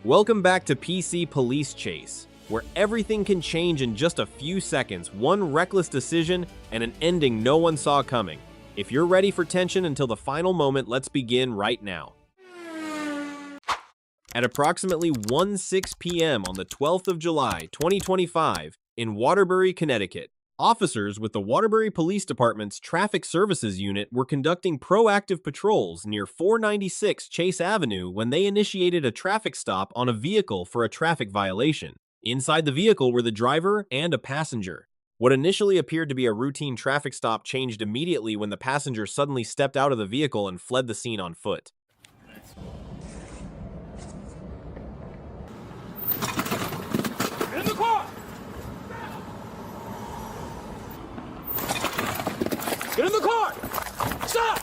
Welcome back to PC Police Chase, where everything can change in just a few seconds, one reckless decision, and an ending no one saw coming. If you're ready for tension until the final moment, let's begin right now. At approximately 1:06 p.m. on the 12th of July, 2025, in Waterbury, Connecticut, officers with the Waterbury Police Department's Traffic Services Unit were conducting proactive patrols near 496 Chase Avenue when they initiated a traffic stop on a vehicle for a traffic violation. Inside the vehicle were the driver and a passenger. What initially appeared to be a routine traffic stop changed immediately when the passenger suddenly stepped out of the vehicle and fled the scene on foot. Get in the car! Get in the car! Stop!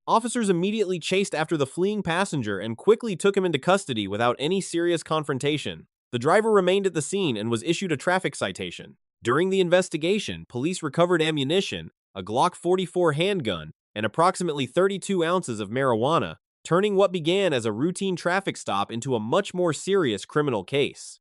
Officers immediately chased after the fleeing passenger and quickly took him into custody without any serious confrontation. The driver remained at the scene and was issued a traffic citation. During the investigation, police recovered ammunition, a Glock 44 handgun, and approximately 32 ounces of marijuana, turning what began as a routine traffic stop into a much more serious criminal case.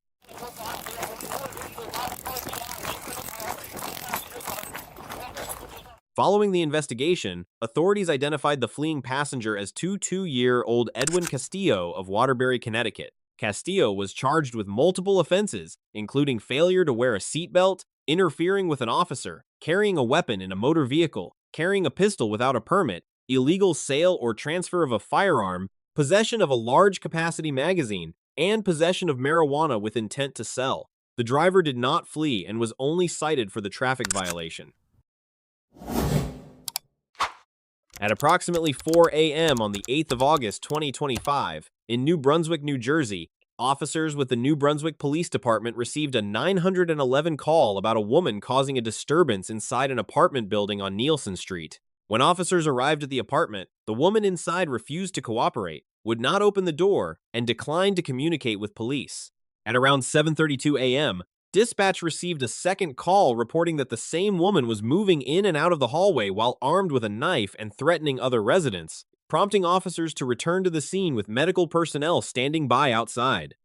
Following the investigation, authorities identified the fleeing passenger as 22-year-old Edwin Castillo of Waterbury, Connecticut. Castillo was charged with multiple offenses, including failure to wear a seatbelt, interfering with an officer, carrying a weapon in a motor vehicle, carrying a pistol without a permit, illegal sale or transfer of a firearm, possession of a large-capacity magazine, and possession of marijuana with intent to sell. The driver did not flee and was only cited for the traffic violation. At approximately 4 a.m. on the 8th of August 2025, in New Brunswick, New Jersey, officers with the New Brunswick Police Department received a 911 call about a woman causing a disturbance inside an apartment building on Nielsen Street. When officers arrived at the apartment, the woman inside refused to cooperate, would not open the door, and declined to communicate with police. At around 7:32 a.m., dispatch received a second call reporting that the same woman was moving in and out of the hallway while armed with a knife and threatening other residents, prompting officers to return to the scene with medical personnel standing by outside.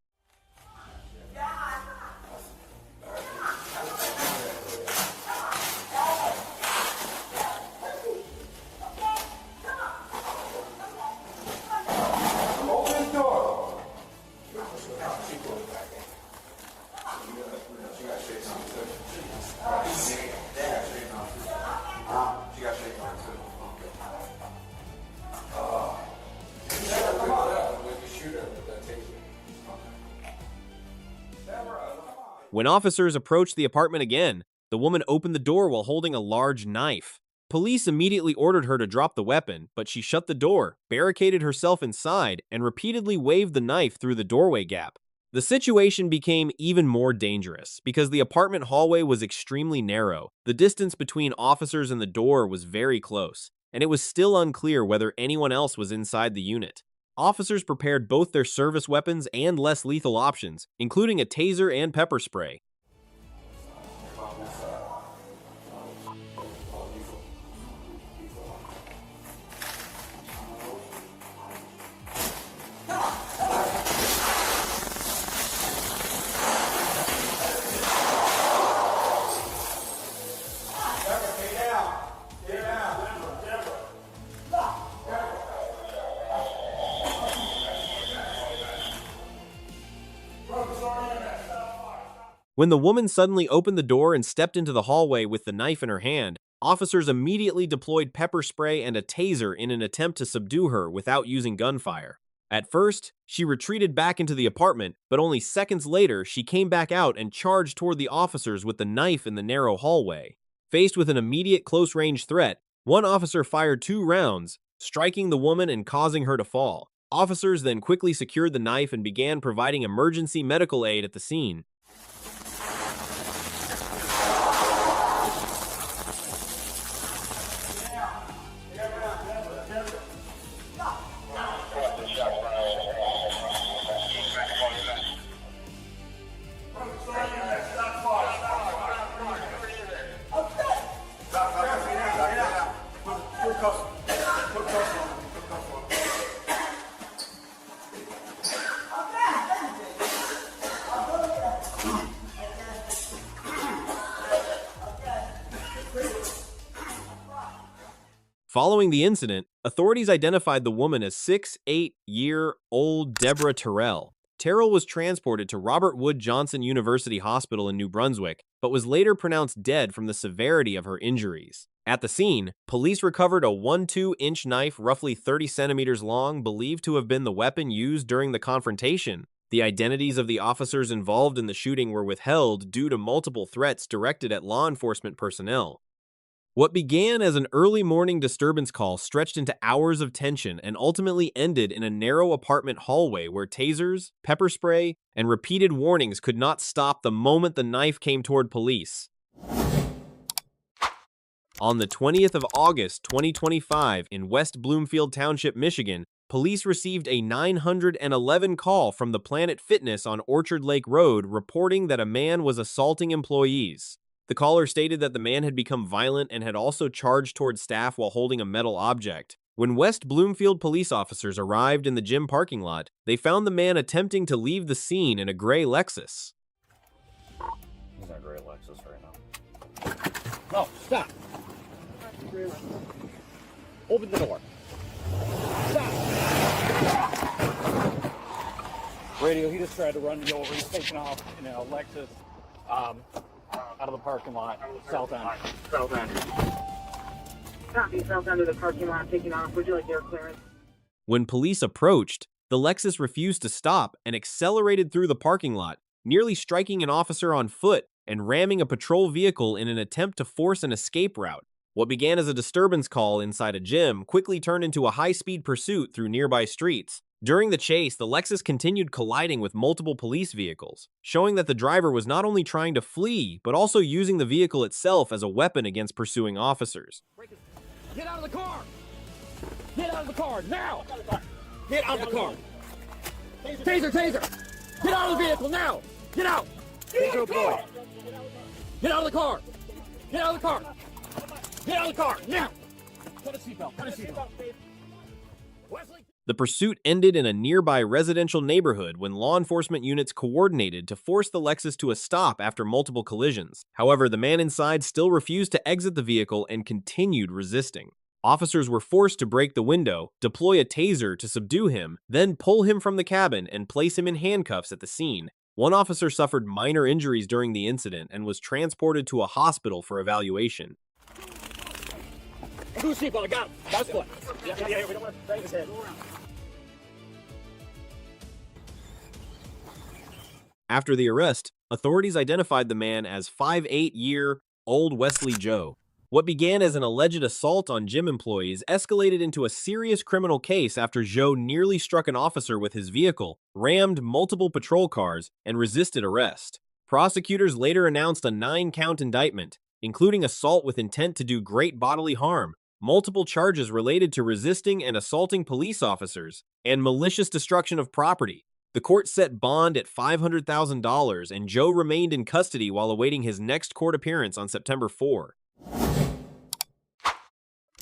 When officers approached the apartment again, the woman opened the door while holding a large knife. Police immediately ordered her to drop the weapon, but she shut the door, barricaded herself inside, and repeatedly waved the knife through the doorway gap. The situation became even more dangerous because the apartment hallway was extremely narrow. The distance between officers and the door was very close, and it was still unclear whether anyone else was inside the unit. Officers prepared both their service weapons and less lethal options, including a taser and pepper spray. When the woman suddenly opened the door and stepped into the hallway with the knife in her hand, officers immediately deployed pepper spray and a taser in an attempt to subdue her without using gunfire. At first, she retreated back into the apartment, but only seconds later, she came back out and charged toward the officers with the knife in the narrow hallway. Faced with an immediate close-range threat, one officer fired 2 rounds, striking the woman and causing her to fall. Officers then quickly secured the knife and began providing emergency medical aid at the scene. Following the incident, authorities identified the woman as 6-8-year-old Deborah Terrell. Terrell was transported to Robert Wood Johnson University Hospital in New Brunswick, but was later pronounced dead from the severity of her injuries. At the scene, police recovered a 1-2-inch knife roughly 30 centimeters long, believed to have been the weapon used during the confrontation. The identities of the officers involved in the shooting were withheld due to multiple threats directed at law enforcement personnel. What began as an early morning disturbance call stretched into hours of tension and ultimately ended in a narrow apartment hallway where tasers, pepper spray, and repeated warnings could not stop the moment the knife came toward police. On the 20th of August 2025 in West Bloomfield Township, Michigan, police received a 911 call from the Planet Fitness on Orchard Lake Road reporting that a man was assaulting employees. The caller stated that the man had become violent and had also charged toward staff while holding a metal object. When West Bloomfield police officers arrived in the gym parking lot, they found the man attempting to leave the scene in a gray Lexus. He's in a gray Lexus right now. No, stop. Open the door. Stop. Radio, he just tried to run me over. He's taking off in a Lexus out of the parking lot, south end. South end. Copy, south end of the parking lot, taking off. Would you like air clearance? When police approached, the Lexus refused to stop and accelerated through the parking lot, nearly striking an officer on foot and ramming a patrol vehicle in an attempt to force an escape route. What began as a disturbance call inside a gym quickly turned into a high-speed pursuit through nearby streets. During the chase, the Lexus continued colliding with multiple police vehicles, showing that the driver was not only trying to flee, but also using the vehicle itself as a weapon against pursuing officers. Get out of the car! Get out of the car, now! Get out of the car! Taser, taser! Get out of the vehicle, now! Get out! Taser boy! Get out of the car! Get out of the car! Get out of the car, now! Put a seatbelt, put a seatbelt. Wesley! The pursuit ended in a nearby residential neighborhood when law enforcement units coordinated to force the Lexus to a stop after multiple collisions. However, the man inside still refused to exit the vehicle and continued resisting. Officers were forced to break the window, deploy a taser to subdue him, then pull him from the cabin and place him in handcuffs at the scene. One officer suffered minor injuries during the incident and was transported to a hospital for evaluation. Do a seatbelt, I got him. Got his foot. Yeah, we don't want to break his head. After the arrest, authorities identified the man as 5-8-year-old Wesley Joe. What began as an alleged assault on gym employees escalated into a serious criminal case after Joe nearly struck an officer with his vehicle, rammed multiple patrol cars, and resisted arrest. Prosecutors later announced a 9-count indictment, including assault with intent to do great bodily harm, multiple charges related to resisting and assaulting police officers, and malicious destruction of property. The court set bond at $500,000, and Joe remained in custody while awaiting his next court appearance on September 4.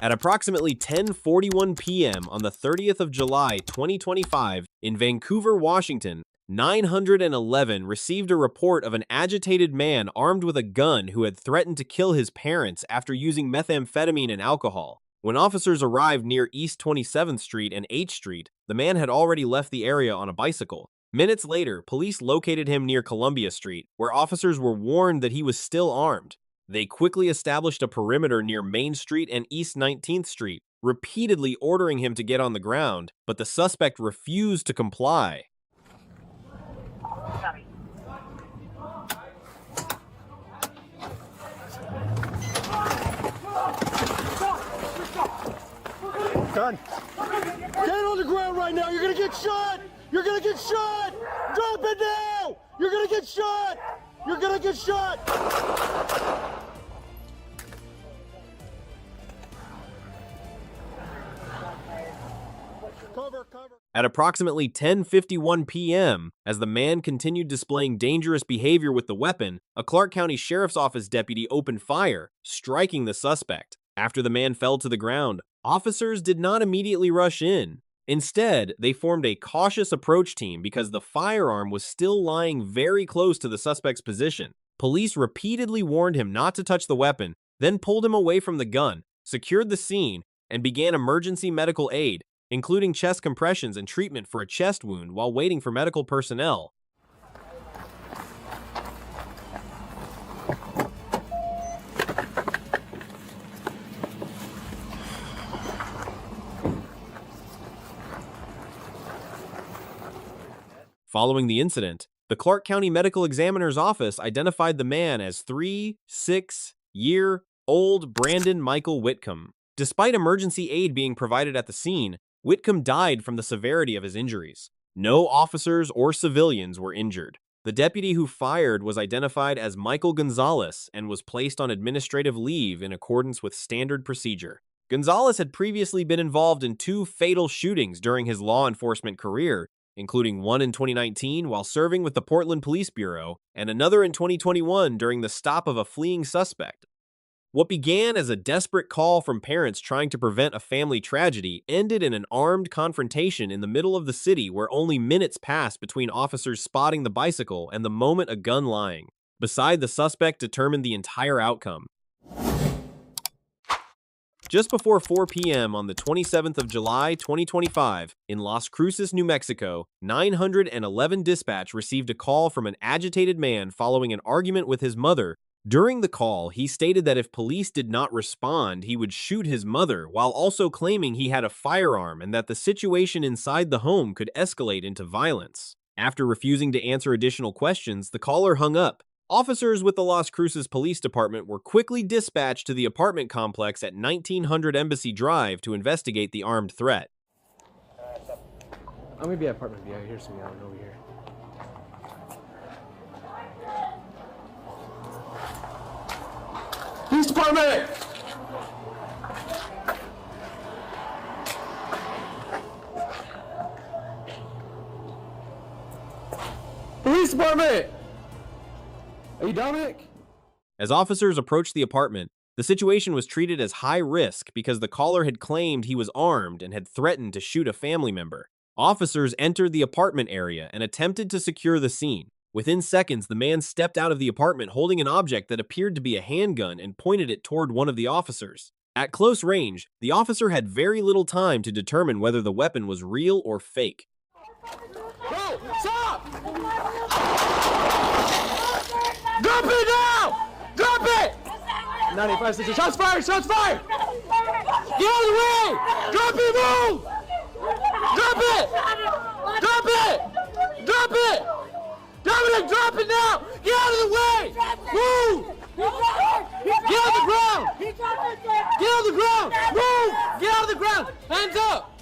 At approximately 10:41 p.m. on the 30th of July, 2025, in Vancouver, Washington, 911 received a report of an agitated man armed with a gun who had threatened to kill his parents after using methamphetamine and alcohol. When officers arrived near East 27th Street and H Street, the man had already left the area on a bicycle. Minutes later, police located him near Columbia Street, where officers were warned that he was still armed. They quickly established a perimeter near Main Street and East 19th Street, repeatedly ordering him to get on the ground, but the suspect refused to comply. Done. Get on the ground right now. You're gonna get shot. You're gonna get shot. Drop it now. You're gonna get shot. You're gonna get shot. Cover. At approximately 10:51 p.m., as the man continued displaying dangerous behavior with the weapon, a Clark County Sheriff's Office deputy opened fire, striking the suspect. After the man fell to the ground, officers did not immediately rush in. Instead, they formed a cautious approach team because the firearm was still lying very close to the suspect's position. Police repeatedly warned him not to touch the weapon, then pulled him away from the gun, secured the scene, and began emergency medical aid, including chest compressions and treatment for a chest wound while waiting for medical personnel. Following the incident, the Clark County Medical Examiner's Office identified the man as 36-year-old Brandon Michael Whitcomb. Despite emergency aid being provided at the scene, Whitcomb died from the severity of his injuries. No officers or civilians were injured. The deputy who fired was identified as Michael Gonzalez and was placed on administrative leave in accordance with standard procedure. Gonzalez had previously been involved in 2 fatal shootings during his law enforcement career, including one in 2019 while serving with the Portland Police Bureau, and another in 2021 during the stop of a fleeing suspect. What began as a desperate call from parents trying to prevent a family tragedy ended in an armed confrontation in the middle of the city where only minutes passed between officers spotting the bicycle and the moment a gun lying beside the suspect determined the entire outcome. Just before 4 p.m. on the 27th of July, 2025, in Las Cruces, New Mexico, 911 dispatch received a call from an agitated man following an argument with his mother. During the call, he stated that if police did not respond, he would shoot his mother, while also claiming he had a firearm and that the situation inside the home could escalate into violence. After refusing to answer additional questions, the caller hung up. Officers with the Las Cruces Police Department were quickly dispatched to the apartment complex at 1900 Embassy Drive to investigate the armed threat. I'm gonna be at apartment B. I hear some yelling over here. Police department! Police department! Are you Dominic? As officers approached the apartment, the situation was treated as high risk because the caller had claimed he was armed and had threatened to shoot a family member. Officers entered the apartment area and attempted to secure the scene. Within seconds, the man stepped out of the apartment holding an object that appeared to be a handgun and pointed it toward one of the officers. At close range, the officer had very little time to determine whether the weapon was real or fake. Bro, stop! Drop it now! Drop it! 95 60. Shots fired! Shots fired! Get out of the way! Drop it! Move! Drop it! Drop it! Drop it! Dominic, drop it now! Get out of the way! Move! Get out of the ground! Get out of the ground! Move! Get out of the ground! Hands up!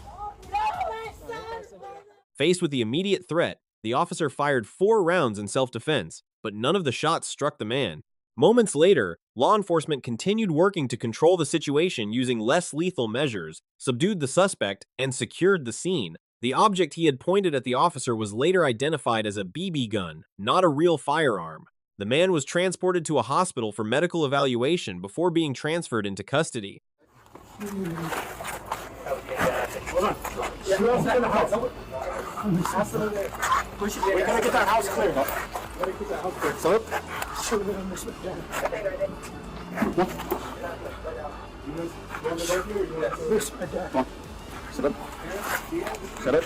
Faced with the immediate threat, the officer fired 4 rounds in self-defense, but none of the shots struck the man. Moments later, law enforcement continued working to control the situation using less lethal measures, subdued the suspect, and secured the scene. The object he had pointed at the officer was later identified as a BB gun, not a real firearm. The man was transported to a hospital for medical evaluation before being transferred into custody. Hold on. Who else is in the house? We gotta get that house clear. Gotta get that house clear. So up. Sit up. Shut up.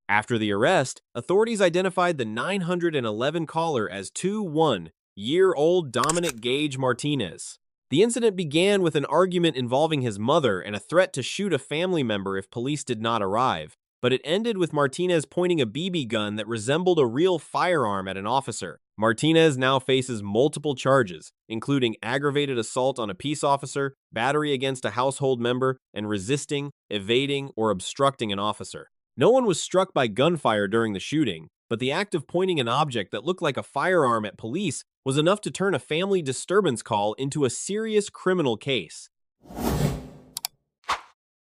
After the arrest, authorities identified the 911 caller as 21-year-old Dominic Gage Martinez. The incident began with an argument involving his mother and a threat to shoot a family member if police did not arrive, but it ended with Martinez pointing a BB gun that resembled a real firearm at an officer. Martinez now faces multiple charges, including aggravated assault on a peace officer, battery against a household member, and resisting, evading, or obstructing an officer. No one was struck by gunfire during the shooting, but the act of pointing an object that looked like a firearm at police was enough to turn a family disturbance call into a serious criminal case.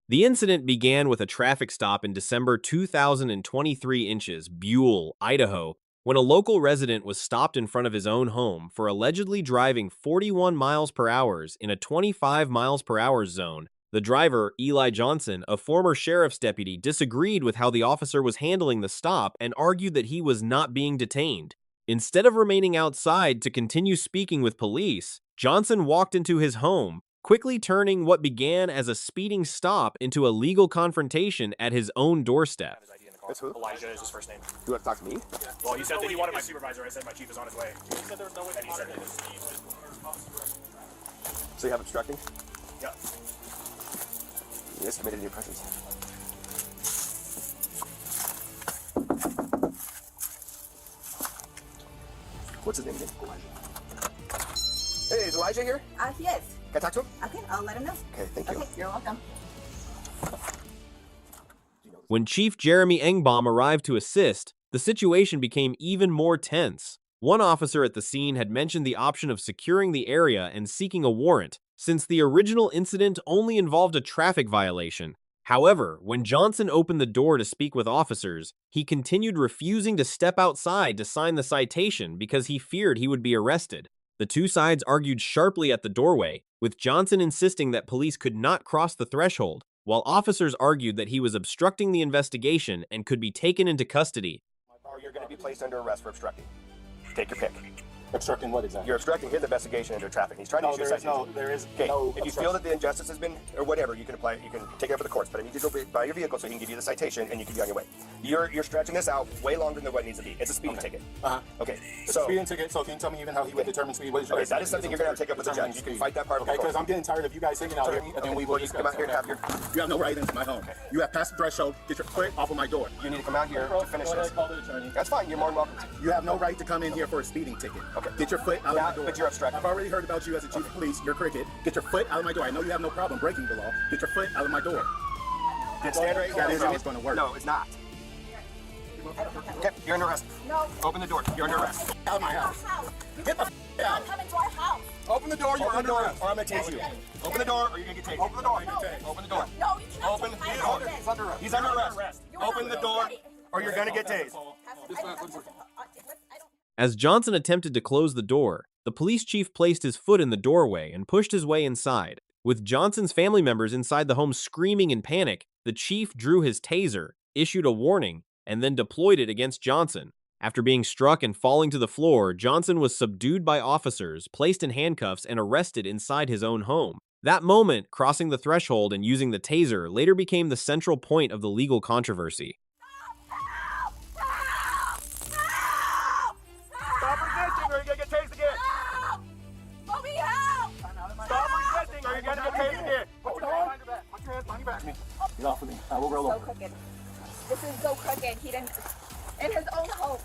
The incident began with a traffic stop in December 2023 in Buell, Idaho, when a local resident was stopped in front of his own home for allegedly driving 41 miles per hour in a 25 miles per hour zone. The driver, Eli Johnson, a former sheriff's deputy, disagreed with how the officer was handling the stop and argued that he was not being detained. Instead of remaining outside to continue speaking with police, Johnson walked into his home, quickly turning what began as a speeding stop into a legal confrontation at his own doorstep. That's who? Elijah is his first name. You want to talk to me? Well, you said that he wanted my supervisor. I said my chief is on his way. He said there was no way. And he said that his So you have obstructing? Yeah. You estimated your presence. What's his name again? Elijah. Hey, is Elijah here? Yes. Can I talk to him? Okay, I'll let him know. Okay, thank you. Okay, you're welcome. When Chief Jeremy Engbaum arrived to assist, the situation became even more tense. One officer at the scene had mentioned the option of securing the area and seeking a warrant, since the original incident only involved a traffic violation. However, when Johnson opened the door to speak with officers, he continued refusing to step outside to sign the citation because he feared he would be arrested. The two sides argued sharply at the doorway, with Johnson insisting that police could not cross the threshold, while officers argued that he was obstructing the investigation and could be taken into custody. Or you're going to be placed under arrest for obstructing. Take your pick. Obstructing what exactly? You're obstructing his investigation into traffic. He's trying to issue a citation. there is Okay, no if you feel that the injustice has been, or whatever, you can apply it, you can take it up to the courts, but I need you to go buy your vehicle so he can give you the citation and you can be on your way. You're stretching this out way longer than what it needs to be. It's a speeding ticket. Okay, It's so, a speeding ticket, so can you tell me even how he would determine speed? What is your okay, that is something you're going to have to take up with the judge. You can fight that part. Okay, because I'm getting tired of you guys hanging out here, and then we will Well, you come out here and have your, You have no right into my home. You have passed the threshold. Get your foot off of my door. you need to come out here to finish this. That's fine, you're more than welcome to. You have no right to come in here for a speeding ticket. Okay. Get your foot out of my door. But you're obstructing. I've already heard about you as a chief of police. You're cricket. Get your foot out of my door. I know you have no problem breaking the law. Get your foot out of my door. Then stand right here. That is how it's going to work. No, it's not. Okay, you're under arrest. No. Open the door. You're under arrest. Out of my house. Get the out. Come into our house. Open the door. You're Open the under door, arrest. or I'm going to tase you. Open the door, or you're going to get tased. Open the door. You're going to take. Open the door. No, you cannot Open take my the husband. He's under arrest. He's under arrest. Open the door, or you're going to get tased. As Johnson attempted to close the door, the police chief placed his foot in the doorway and pushed his way inside. With Johnson's family members inside the home screaming in panic, the chief drew his taser, issued a warning, and then deployed it against Johnson. After being struck and falling to the floor, Johnson was subdued by officers, placed in handcuffs, and arrested inside his own home. That moment, crossing the threshold and using the taser, later became the central point of the legal controversy. Stop resisting, or you're going to get tased again. Mommy, help! Stop resisting, or you're going to get tased again. Put your hands behind your back. Put your hands behind your back. Get off of me. I will roll So over. crooked. This is so crooked. He didn't. In his own home.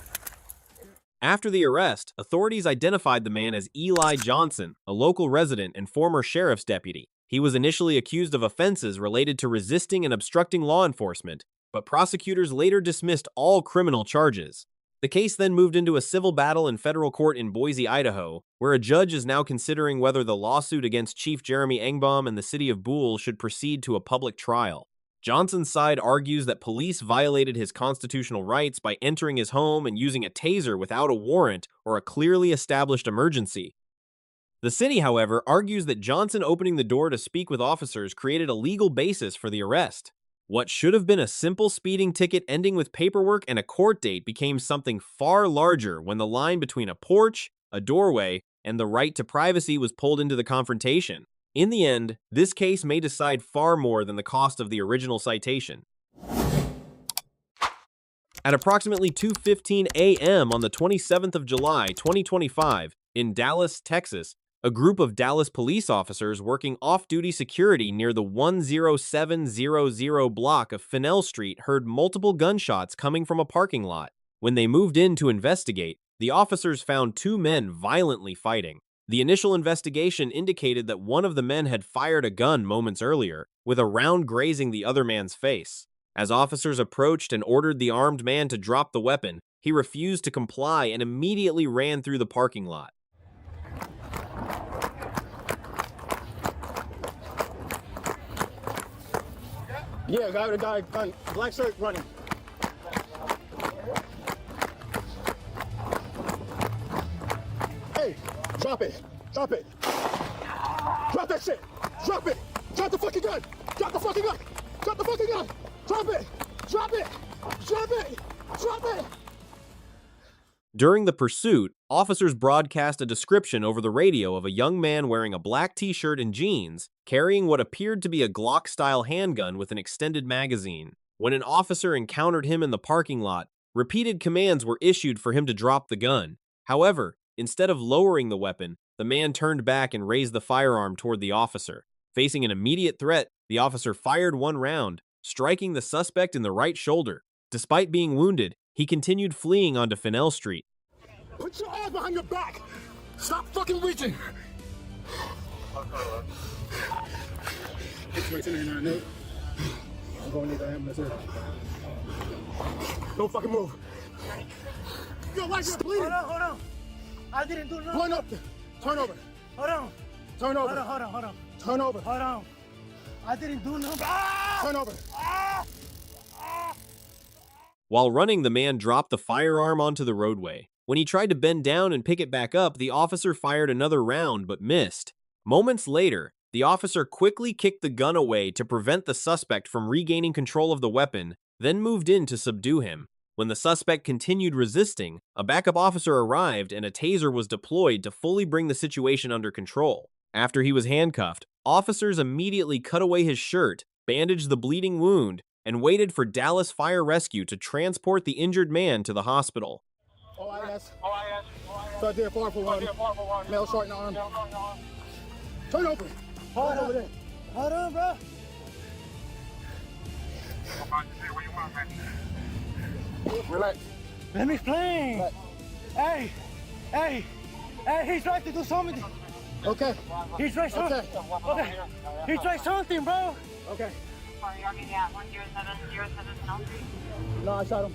After the arrest, authorities identified the man as Eli Johnson, a local resident and former sheriff's deputy. He was initially accused of offenses related to resisting and obstructing law enforcement, but prosecutors later dismissed all criminal charges. The case then moved into a civil battle in federal court in Boise, Idaho, where a judge is now considering whether the lawsuit against Chief Jeremy Engbaum and the city of Boole should proceed to a public trial. Johnson's side argues that police violated his constitutional rights by entering his home and using a taser without a warrant or a clearly established emergency. The city, however, argues that Johnson opening the door to speak with officers created a legal basis for the arrest. What should have been a simple speeding ticket ending with paperwork and a court date became something far larger when the line between a porch, a doorway, and the right to privacy was pulled into the confrontation. In the end, this case may decide far more than the cost of the original citation. At approximately 2:15 a.m. on the 27th of July, 2025, in Dallas, Texas, a group of Dallas police officers working off-duty security near the 10700 block of Fennell Street heard multiple gunshots coming from a parking lot. When they moved in to investigate, the officers found two men violently fighting. The initial investigation indicated that one of the men had fired a gun moments earlier, with a round grazing the other man's face. As officers approached and ordered the armed man to drop the weapon, he refused to comply and immediately ran through the parking lot. Yeah, guy with a guy, gun, black shirt running. Hey, drop it. Drop it. Drop that shit. Drop it. Drop the fucking gun. Drop the fucking gun. Drop the fucking gun. Drop it. Drop it. Drop it. Drop it. During the pursuit, officers broadcast a description over the radio of a young man wearing a black t-shirt and jeans, carrying what appeared to be a Glock-style handgun with an extended magazine. When an officer encountered him in the parking lot, repeated commands were issued for him to drop the gun. However, instead of lowering the weapon, the man turned back and raised the firearm toward the officer. Facing an immediate threat, the officer fired one round, striking the suspect in the right shoulder. Despite being wounded, he continued fleeing onto Fennell Street. Put your arms behind your back. Stop fucking reaching. I'm going to need the ambulance here. Don't fucking move. Your legs are bleeding. Hold on. I didn't do nothing. Line up. Turn over. Hold on. Turn over. Hold on. Turn over. Hold on. I didn't do nothing. Turn over. While running, the man dropped the firearm onto the roadway. When he tried to bend down and pick it back up, the officer fired another round but missed. Moments later, the officer quickly kicked the gun away to prevent the suspect from regaining control of the weapon, then moved in to subdue him. When the suspect continued resisting, a backup officer arrived and a taser was deployed to fully bring the situation under control. After he was handcuffed, officers immediately cut away his shirt, bandaged the bleeding wound, and waited for Dallas Fire Rescue to transport the injured man to the hospital. OIS. Start there, 441. Male short in the arm. Turn over. Hold over there. Hold on, bro. Relax. Let me explain. Hey, he tried to do something. Okay. He tried something. Okay. He tried something, bro. Okay. Are you already at 10707 Fennell Street? No, I shot him.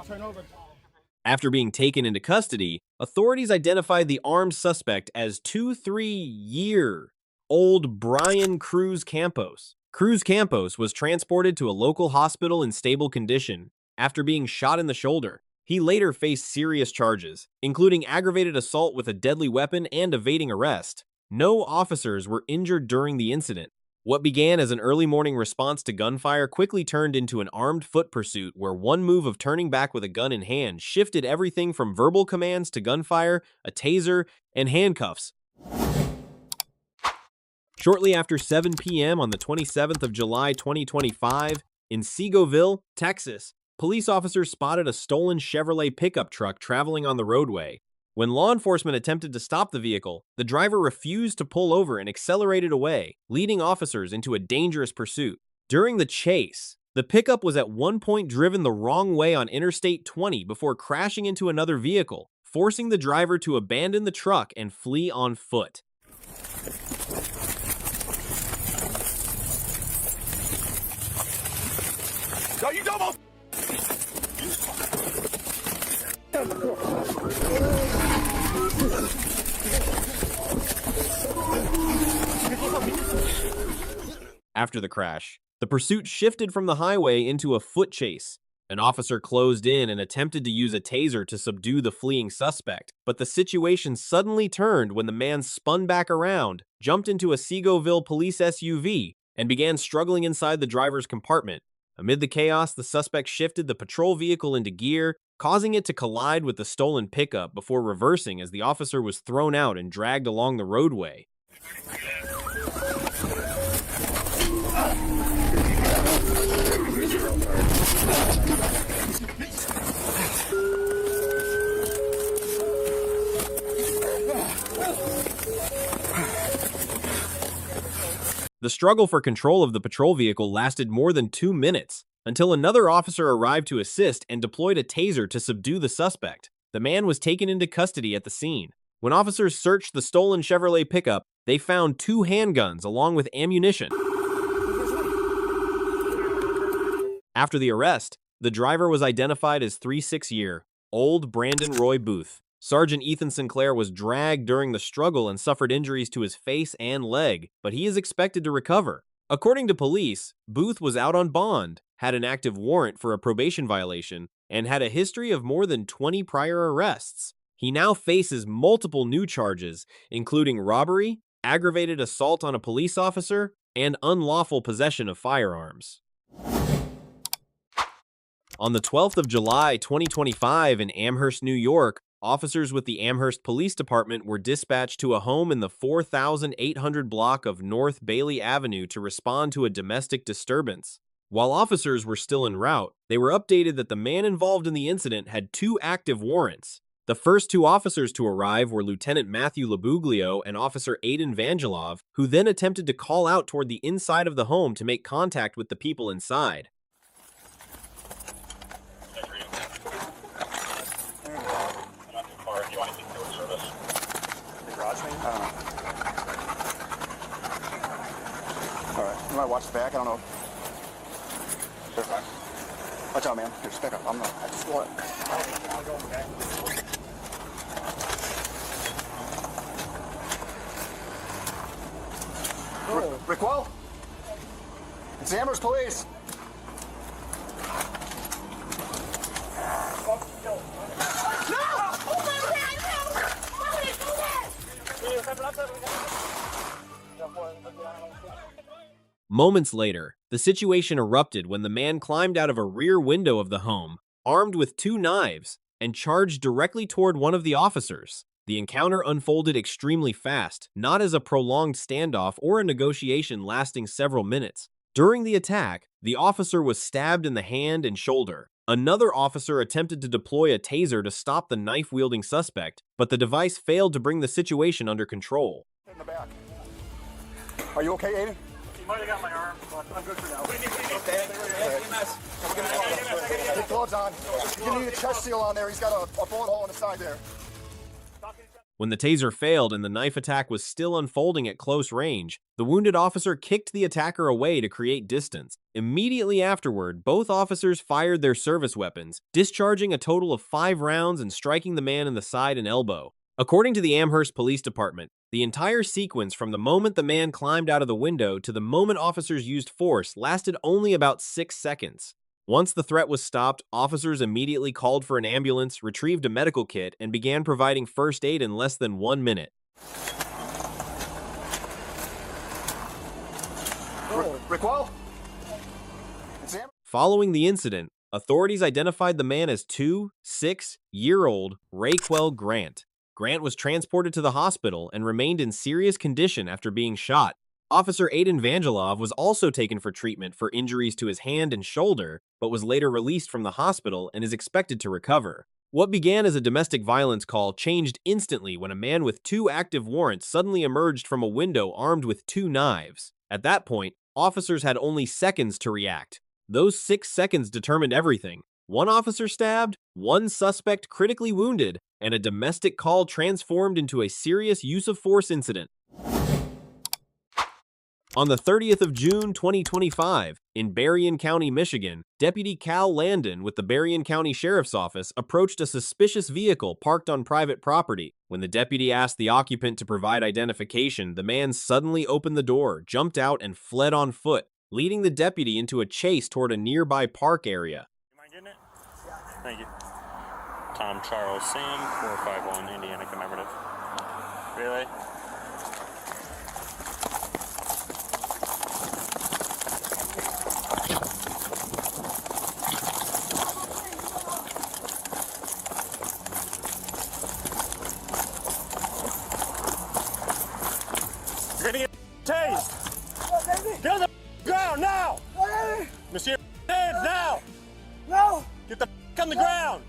Turn over. After being taken into custody, authorities identified the armed suspect as 23-year-old Brian Cruz Campos. Cruz Campos was transported to a local hospital in stable condition after being shot in the shoulder. He later faced serious charges, including aggravated assault with a deadly weapon and evading arrest. No officers were injured during the incident. What began as an early morning response to gunfire quickly turned into an armed foot pursuit where one move of turning back with a gun in hand shifted everything from verbal commands to gunfire, a taser, and handcuffs. Shortly after 7 p.m. on the 27th of July 2025, in Segoville, Texas, police officers spotted a stolen Chevrolet pickup truck traveling on the roadway. When law enforcement attempted to stop the vehicle, the driver refused to pull over and accelerated away, leading officers into a dangerous pursuit. During the chase, the pickup was at one point driven the wrong way on Interstate 20 before crashing into another vehicle, forcing the driver to abandon the truck and flee on foot. No, you double. After the crash, the pursuit shifted from the highway into a foot chase. An officer closed in and attempted to use a taser to subdue the fleeing suspect, but the situation suddenly turned when the man spun back around, jumped into a Segoville police SUV, and began struggling inside the driver's compartment. Amid the chaos, the suspect shifted the patrol vehicle into gear, causing it to collide with the stolen pickup before reversing as the officer was thrown out and dragged along the roadway. The struggle for control of the patrol vehicle lasted more than 2 minutes, until another officer arrived to assist and deployed a taser to subdue the suspect. The man was taken into custody at the scene. When officers searched the stolen Chevrolet pickup, they found 2 handguns along with ammunition. After the arrest, the driver was identified as 36-year-old Brandon Roy Booth. Sergeant Ethan Sinclair was dragged during the struggle and suffered injuries to his face and leg, but he is expected to recover. According to police, Booth was out on bond, had an active warrant for a probation violation, and had a history of more than 20 prior arrests. He now faces multiple new charges, including robbery, aggravated assault on a police officer, and unlawful possession of firearms. On the 12th of July, 2025, in Amherst, New York, officers with the Amherst Police Department were dispatched to a home in the 4800 block of North Bailey Avenue to respond to a domestic disturbance. While officers were still en route, they were updated that the man involved in the incident had 2 active warrants. The first 2 officers to arrive were Lieutenant Matthew Labuglio and Officer Aiden Vangelov, who then attempted to call out toward the inside of the home to make contact with the people inside. Alright, you might watch the back, I don't know. They're fine. Watch out, man. Here, just back up. I just want I'll go back. Rickwell? It's Amherst Police. Moments later, the situation erupted when the man climbed out of a rear window of the home, armed with 2 knives, and charged directly toward one of the officers. The encounter unfolded extremely fast, not as a prolonged standoff or a negotiation lasting several minutes. During the attack, the officer was stabbed in the hand and shoulder. Another officer attempted to deploy a taser to stop the knife-wielding suspect, but the device failed to bring the situation under control. In the back. Are you okay, Aiden? You might have got my arm, but I'm good for now. Take gloves on. You need a chest seal on there. He's got a bullet hole in the side there. When the taser failed and the knife attack was still unfolding at close range, the wounded officer kicked the attacker away to create distance. Immediately afterward, both officers fired their service weapons, discharging a total of 5 rounds and striking the man in the side and elbow. According to the Amherst Police Department, the entire sequence from the moment the man climbed out of the window to the moment officers used force lasted only about 6 seconds. Once the threat was stopped, officers immediately called for an ambulance, retrieved a medical kit, and began providing first aid in less than 1 minute. Rickwell? Following the incident, authorities identified the man as 6-year-old Raquel Grant. Grant was transported to the hospital and remained in serious condition after being shot. Officer Aiden Vangelov was also taken for treatment for injuries to his hand and shoulder, but was later released from the hospital and is expected to recover. What began as a domestic violence call changed instantly when a man with 2 active warrants suddenly emerged from a window armed with 2 knives. At that point, officers had only seconds to react. Those 6 seconds determined everything. 1 officer stabbed, 1 suspect critically wounded, and a domestic call transformed into a serious use-of-force incident. On the 30th of June, 2025, in Berrien County, Michigan, Deputy Cal Landon with the Berrien County Sheriff's Office approached a suspicious vehicle parked on private property. When the deputy asked the occupant to provide identification, the man suddenly opened the door, jumped out, and fled on foot, leading the deputy into a chase toward a nearby park area. You mind getting it? Thank you. Tom Charles Sam, 451 Indiana Commemorative. Really? You're gonna get tased! Get on the ground now! Monsieur, hands now! No! Get the on the ground!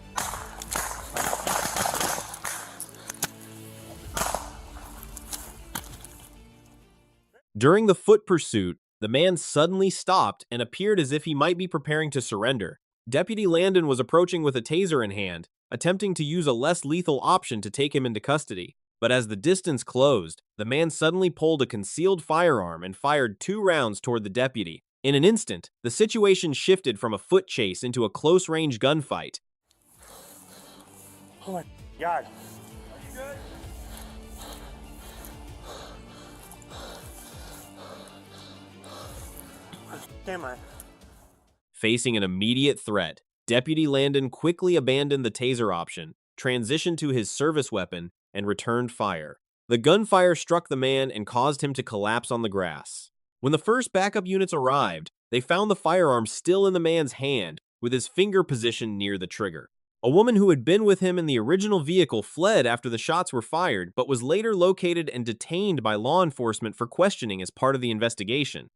During the foot pursuit, the man suddenly stopped and appeared as if he might be preparing to surrender. Deputy Landon was approaching with a taser in hand, attempting to use a less lethal option to take him into custody. But as the distance closed, the man suddenly pulled a concealed firearm and fired 2 rounds toward the deputy. In an instant, the situation shifted from a foot chase into a close-range gunfight. Oh my God. Am I? Facing an immediate threat, Deputy Landon quickly abandoned the taser option, transitioned to his service weapon, and returned fire. The gunfire struck the man and caused him to collapse on the grass. When the first backup units arrived, they found the firearm still in the man's hand, with his finger positioned near the trigger. A woman who had been with him in the original vehicle fled after the shots were fired, but was later located and detained by law enforcement for questioning as part of the investigation.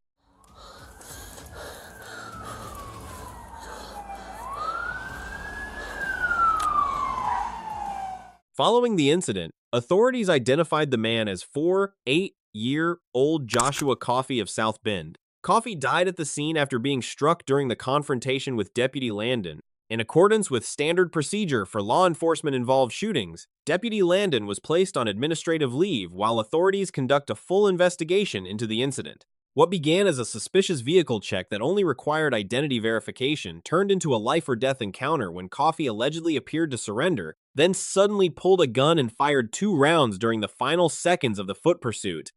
Following the incident, authorities identified the man as 8-year-old Joshua Coffey of South Bend. Coffey died at the scene after being struck during the confrontation with Deputy Landon. In accordance with standard procedure for law enforcement-involved shootings, Deputy Landon was placed on administrative leave while authorities conduct a full investigation into the incident. What began as a suspicious vehicle check that only required identity verification turned into a life-or-death encounter when Coffey allegedly appeared to surrender, then suddenly pulled a gun and fired 2 rounds during the final seconds of the foot pursuit.